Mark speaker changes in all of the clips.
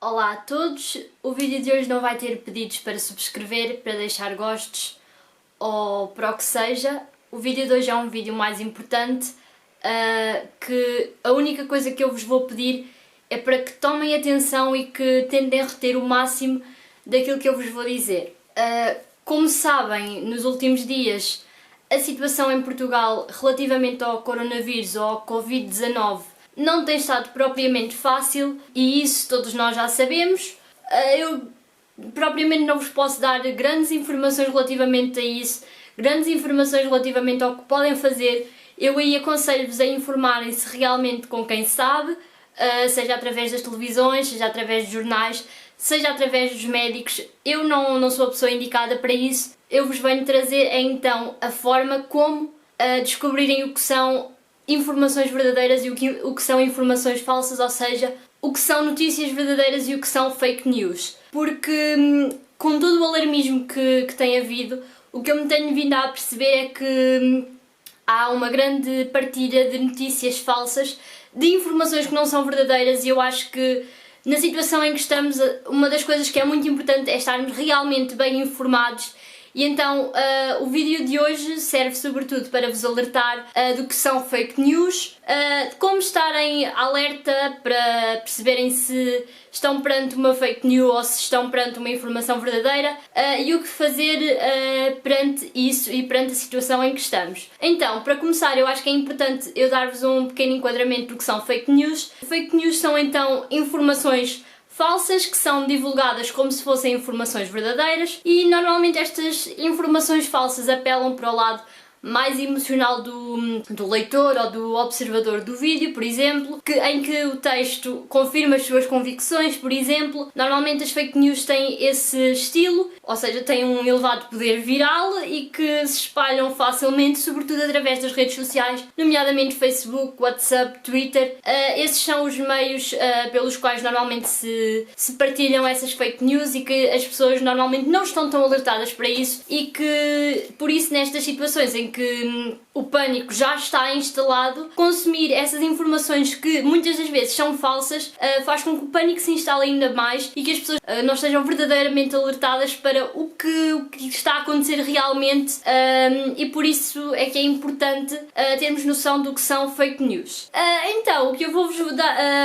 Speaker 1: Olá a todos, o vídeo de hoje não vai ter pedidos para subscrever, para deixar gostos ou para o que seja. O vídeo de hoje é um vídeo mais importante, que a única coisa que eu vos vou pedir é para que tomem atenção e que tentem reter o máximo daquilo que eu vos vou dizer. Como sabem, nos últimos dias a situação em Portugal relativamente ao coronavírus ou ao Covid-19 não tem estado propriamente fácil e isso todos nós já sabemos. Eu propriamente não vos posso dar grandes informações relativamente a isso, grandes informações relativamente ao que podem fazer. Eu aí aconselho-vos a informarem-se realmente com quem sabe, seja através das televisões, seja através de jornais, seja através dos médicos. Eu não sou a pessoa indicada para isso. Eu vos venho trazer então a forma como descobrirem o que são informações verdadeiras e o que são informações falsas, ou seja, o que são notícias verdadeiras e o que são fake news. Porque com todo o alarmismo que tem havido, o que eu me tenho vindo a perceber é que há uma grande partilha de notícias falsas, de informações que não são verdadeiras, e eu acho que na situação em que estamos, uma das coisas que é muito importante é estarmos realmente bem informados. E então o vídeo de hoje serve sobretudo para vos alertar do que são fake news, de como estarem alerta para perceberem se estão perante uma fake news ou se estão perante uma informação verdadeira, e o que fazer perante isso e perante a situação em que estamos. Então, para começar, eu acho que é importante eu dar-vos um pequeno enquadramento do que são fake news. Fake news são então informações falsas que são divulgadas como se fossem informações verdadeiras, e normalmente estas informações falsas apelam para o lado mais emocional do leitor ou do observador do vídeo, por exemplo, em que o texto confirma as suas convicções, por exemplo. Normalmente as fake news têm esse estilo, ou seja, têm um elevado poder viral e que se espalham facilmente, sobretudo através das redes sociais, nomeadamente Facebook, WhatsApp, Twitter. Esses são os meios pelos quais normalmente se partilham essas fake news e que as pessoas normalmente não estão tão alertadas para isso, e que por isso nestas situações em que o pânico já está instalado, consumir essas informações que muitas das vezes são falsas faz com que o pânico se instale ainda mais e que as pessoas não estejam verdadeiramente alertadas para o que está a acontecer realmente, e por isso é que é importante termos noção do que são fake news. Então, o que eu vou-vos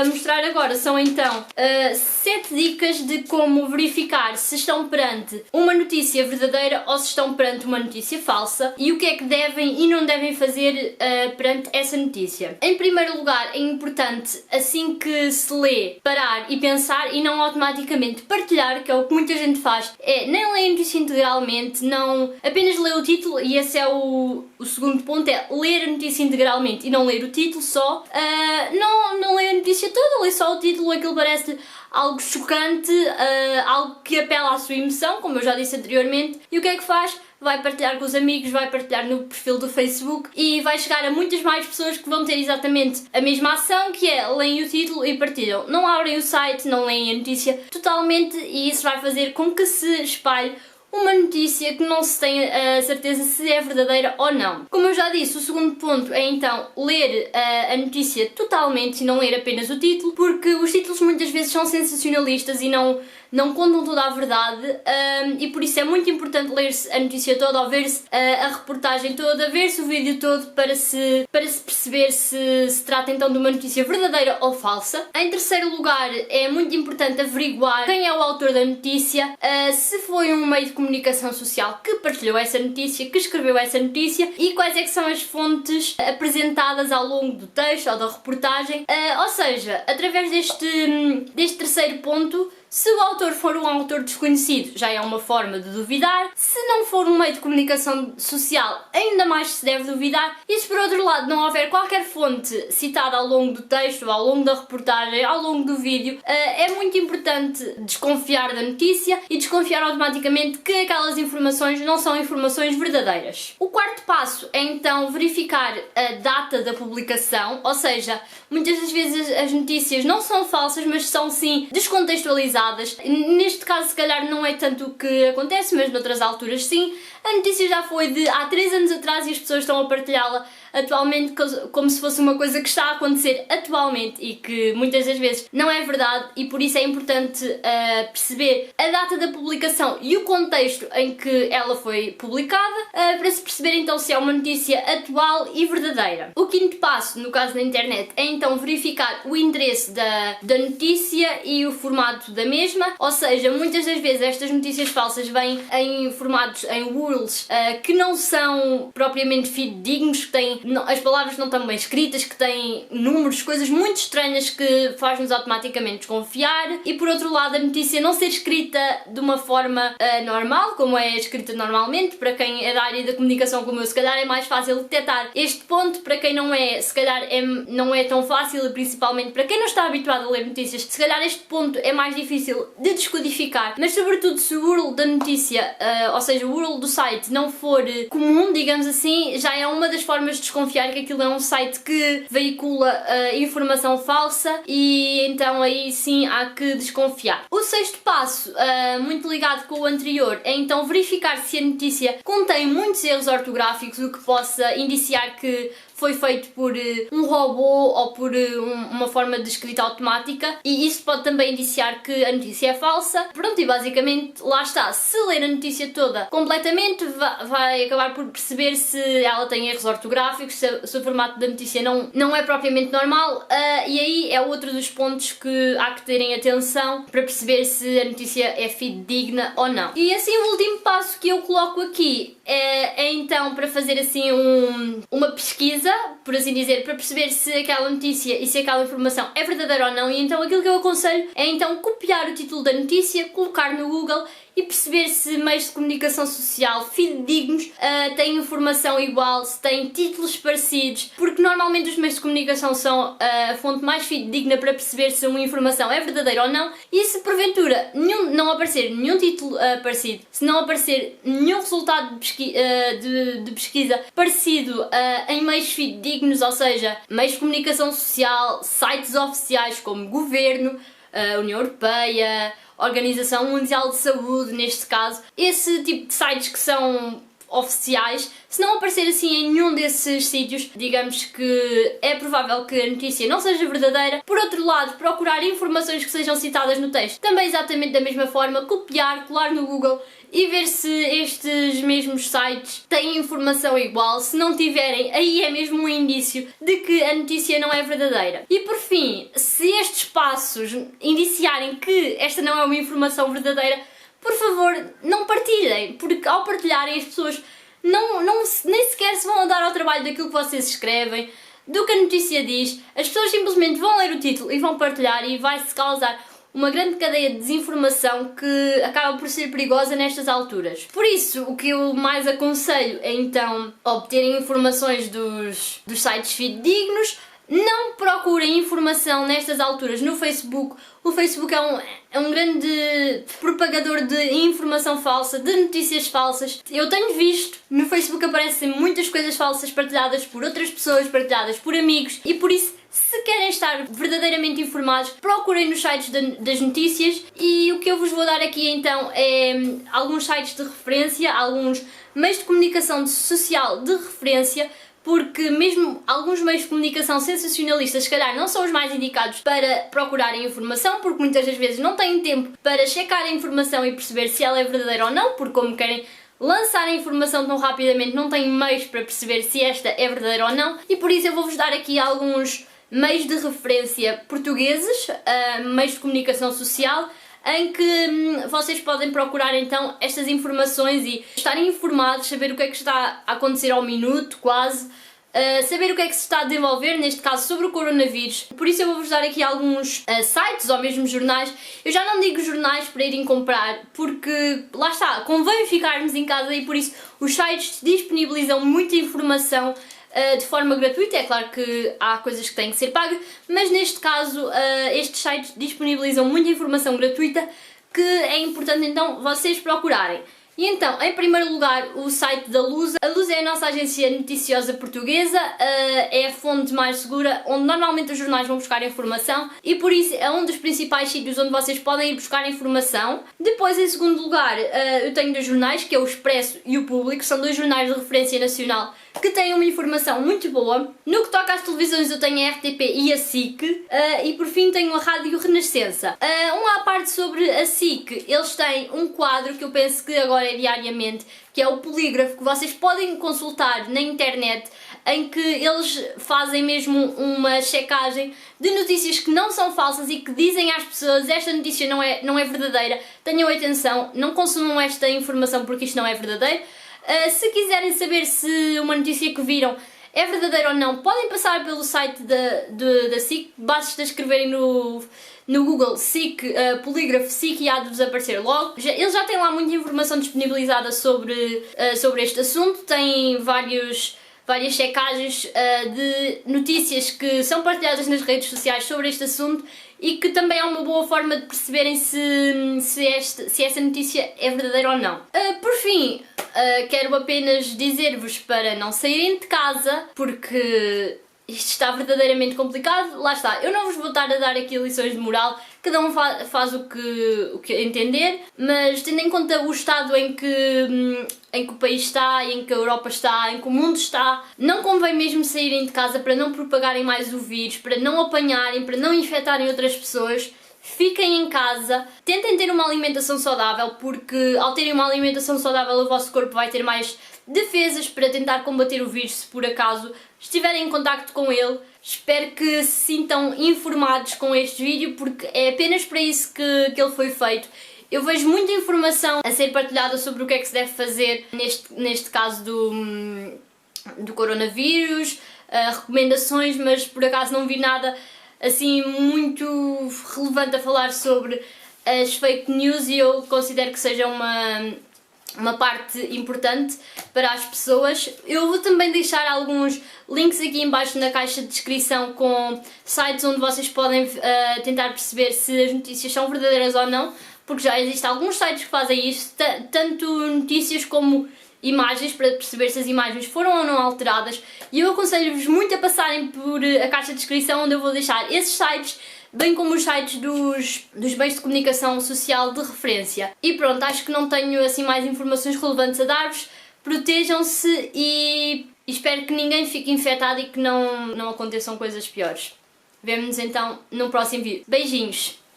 Speaker 1: mostrar agora são então 7 dicas de como verificar se estão perante uma notícia verdadeira ou se estão perante uma notícia falsa, e o que é que devem e não devem fazer perante essa notícia. Em primeiro lugar, é importante, assim que se lê, parar e pensar e não automaticamente partilhar, que é o que muita gente faz. Nem lê a notícia integralmente, não apenas lê o título, e esse é o segundo ponto, é ler a notícia integralmente e não ler o título só. Não lê a notícia toda, lê só o título, aquilo parece algo chocante, algo que apela à sua emoção, como eu já disse anteriormente, e o que é que faz? Vai partilhar com os amigos, vai partilhar no perfil do Facebook e vai chegar a muitas mais pessoas que vão ter exatamente a mesma ação, que é leem o título e partilham. Não abrem o site, não leem a notícia totalmente, e isso vai fazer com que se espalhe uma notícia que não se tem a certeza se é verdadeira ou não. Como eu já disse, o segundo ponto é então ler a notícia totalmente e não ler apenas o título, porque os títulos muitas vezes são sensacionalistas e não contam toda a verdade, e por isso é muito importante ler-se a notícia toda, ou ver-se a reportagem toda, ver-se o vídeo todo para se perceber se trata então de uma notícia verdadeira ou falsa. Em terceiro lugar, é muito importante averiguar quem é o autor da notícia, se foi um meio de comunicação social que partilhou essa notícia, que escreveu essa notícia, e quais é que são as fontes apresentadas ao longo do texto ou da reportagem. Ou seja, através deste terceiro ponto, se o autor for um autor desconhecido, já é uma forma de duvidar. Se não for um meio de comunicação social, ainda mais se deve duvidar. E se por outro lado não houver qualquer fonte citada ao longo do texto, ao longo da reportagem, ao longo do vídeo, é muito importante desconfiar da notícia e desconfiar automaticamente que aquelas informações não são informações verdadeiras. O quarto passo é então verificar a data da publicação, ou seja, muitas das vezes as notícias não são falsas, mas são sim descontextualizadas. Neste caso se calhar não é tanto o que acontece, mas noutras alturas sim. A notícia já foi de há 3 anos atrás e as pessoas estão a partilhá-la atualmente como se fosse uma coisa que está a acontecer atualmente e que muitas das vezes não é verdade, e por isso é importante perceber a data da publicação e o contexto em que ela foi publicada, para se perceber então se é uma notícia atual e verdadeira. O quinto passo, no caso da internet, é então verificar o endereço da notícia e o formato da mesma, ou seja, muitas das vezes estas notícias falsas vêm em formatos, em URLs, que não são propriamente fidedignos, que têm, as palavras não estão bem escritas, que têm números, coisas muito estranhas que faz-nos automaticamente desconfiar, e por outro lado a notícia não ser escrita de uma forma normal, como é escrita normalmente. Para quem é da área da comunicação como eu, se calhar é mais fácil detectar este ponto, para quem não é, se calhar não é tão fácil, e principalmente para quem não está habituado a ler notícias, se calhar este ponto é mais difícil de descodificar, mas sobretudo se o URL da notícia, ou seja, o URL do site não for comum, digamos assim, já é uma das formas de desconfiar que aquilo é um site que veicula informação falsa, e então aí sim há que desconfiar. O sexto passo, muito ligado com o anterior, é então verificar se a notícia contém muitos erros ortográficos, o que possa indiciar que foi feito por um robô ou por uma forma de escrita automática, e isso pode também indiciar que a notícia é falsa. Pronto, e basicamente lá está. Se ler a notícia toda completamente, vai acabar por perceber se ela tem erros ortográficos, se o formato da notícia não é propriamente normal, e aí é outro dos pontos que há que terem atenção para perceber se a notícia é fidedigna ou não. E assim o último passo que eu coloco aqui é então para fazer assim uma pesquisa, por assim dizer, para perceber se aquela notícia e se aquela informação é verdadeira ou não. E então aquilo que eu aconselho é então copiar o título da notícia, colocar no Google e perceber se meios de comunicação social fidedignos têm informação igual, se têm títulos parecidos, porque normalmente os meios de comunicação são a fonte mais fidedigna para perceber se uma informação é verdadeira ou não. E se porventura não aparecer nenhum título parecido, se não aparecer nenhum resultado de pesquisa parecido em meios fidedignos, ou seja, meios de comunicação social, sites oficiais como governo, União Europeia, Organização Mundial de Saúde, neste caso, esse tipo de sites que são oficiais, se não aparecer assim em nenhum desses sítios, digamos que é provável que a notícia não seja verdadeira. Por outro lado, procurar informações que sejam citadas no texto, também exatamente da mesma forma, copiar, colar no Google e ver se estes mesmos sites têm informação igual. Se não tiverem, aí é mesmo um indício de que a notícia não é verdadeira. E por fim, se estes passos indiciarem que esta não é uma informação verdadeira, por favor, não partilhem, porque ao partilharem as pessoas nem sequer se vão dar ao trabalho daquilo que vocês escrevem, do que a notícia diz. As pessoas simplesmente vão ler o título e vão partilhar, e vai-se causar uma grande cadeia de desinformação que acaba por ser perigosa nestas alturas. Por isso, o que eu mais aconselho é então obterem informações dos sites fidedignos. Não procurem informação nestas alturas no Facebook. O Facebook é um grande propagador de informação falsa, de notícias falsas. Eu tenho visto, no Facebook aparecem muitas coisas falsas partilhadas por outras pessoas, partilhadas por amigos, e por isso, se querem estar verdadeiramente informados, procurem nos sites das notícias. E o que eu vos vou dar aqui então é alguns sites de referência, alguns meios de comunicação social de referência, porque mesmo alguns meios de comunicação sensacionalistas se calhar não são os mais indicados para procurarem informação, porque muitas das vezes não têm tempo para checar a informação e perceber se ela é verdadeira ou não, porque como querem lançar a informação tão rapidamente, não têm meios para perceber se esta é verdadeira ou não. E por isso eu vou-vos dar aqui alguns meios de referência portugueses, meios de comunicação social, em que vocês podem procurar então estas informações e estarem informados, saber o que é que está a acontecer ao minuto, quase, saber o que é que se está a desenvolver, neste caso sobre o coronavírus. Por isso eu vou-vos dar aqui alguns sites ou mesmo jornais. Eu já não digo jornais para irem comprar, porque lá está, convém ficarmos em casa, e por isso os sites disponibilizam muita informação de forma gratuita. É claro que há coisas que têm que ser pagas, mas neste caso estes sites disponibilizam muita informação gratuita que é importante então vocês procurarem. E então, em primeiro lugar, o site da Lusa. A Lusa é a nossa agência noticiosa portuguesa, é a fonte mais segura onde normalmente os jornais vão buscar informação, e por isso é um dos principais sítios onde vocês podem ir buscar informação. Depois, em segundo lugar, eu tenho dois jornais, que é o Expresso e o Público, são dois jornais de referência nacional que têm uma informação muito boa. No que toca às televisões eu tenho a RTP e a SIC, e por fim tenho a Rádio Renascença. À parte sobre a SIC, eles têm um quadro que eu penso que agora é diariamente, que é o Polígrafo, que vocês podem consultar na internet, em que eles fazem mesmo uma checagem de notícias que não são falsas e que dizem às pessoas: esta notícia não é verdadeira, tenham atenção, não consumam esta informação porque isto não é verdadeiro. Se quiserem saber se uma notícia que viram é verdadeira ou não, podem passar pelo site da SIC, basta escreverem no Google SIC, Polígrafo SIC, e há de vos aparecer logo. Eles já têm lá muita informação disponibilizada sobre este assunto, têm várias checagens de notícias que são partilhadas nas redes sociais sobre este assunto e que também é uma boa forma de perceberem se essa notícia é verdadeira ou não. Por fim, quero apenas dizer-vos para não saírem de casa, porque isto está verdadeiramente complicado. Lá está, eu não vos vou estar a dar aqui lições de moral, cada um faz o que entender, mas tendo em conta o estado em que o país está, em que a Europa está, em que o mundo está, não convém mesmo saírem de casa para não propagarem mais o vírus, para não apanharem, para não infectarem outras pessoas. Fiquem em casa, tentem ter uma alimentação saudável, porque ao terem uma alimentação saudável o vosso corpo vai ter mais defesas para tentar combater o vírus se por acaso estiverem em contacto com ele. Espero que se sintam informados com este vídeo, porque é apenas para isso que ele foi feito. Eu vejo muita informação a ser partilhada sobre o que é que se deve fazer neste caso do coronavírus, recomendações, mas por acaso não vi nada assim muito relevante a falar sobre as fake news, e eu considero que seja uma parte importante para as pessoas. Eu vou também deixar alguns links aqui em baixo na caixa de descrição com sites onde vocês podem tentar perceber se as notícias são verdadeiras ou não, porque já existem alguns sites que fazem isso, tanto notícias como imagens, para perceber se as imagens foram ou não alteradas, e eu aconselho-vos muito a passarem por a caixa de descrição, onde eu vou deixar esses sites, bem como os sites dos meios de comunicação social de referência. E pronto, acho que não tenho assim mais informações relevantes a dar-vos. Protejam-se e espero que ninguém fique infectado e que não aconteçam coisas piores. Vemo-nos então no próximo vídeo. Beijinhos!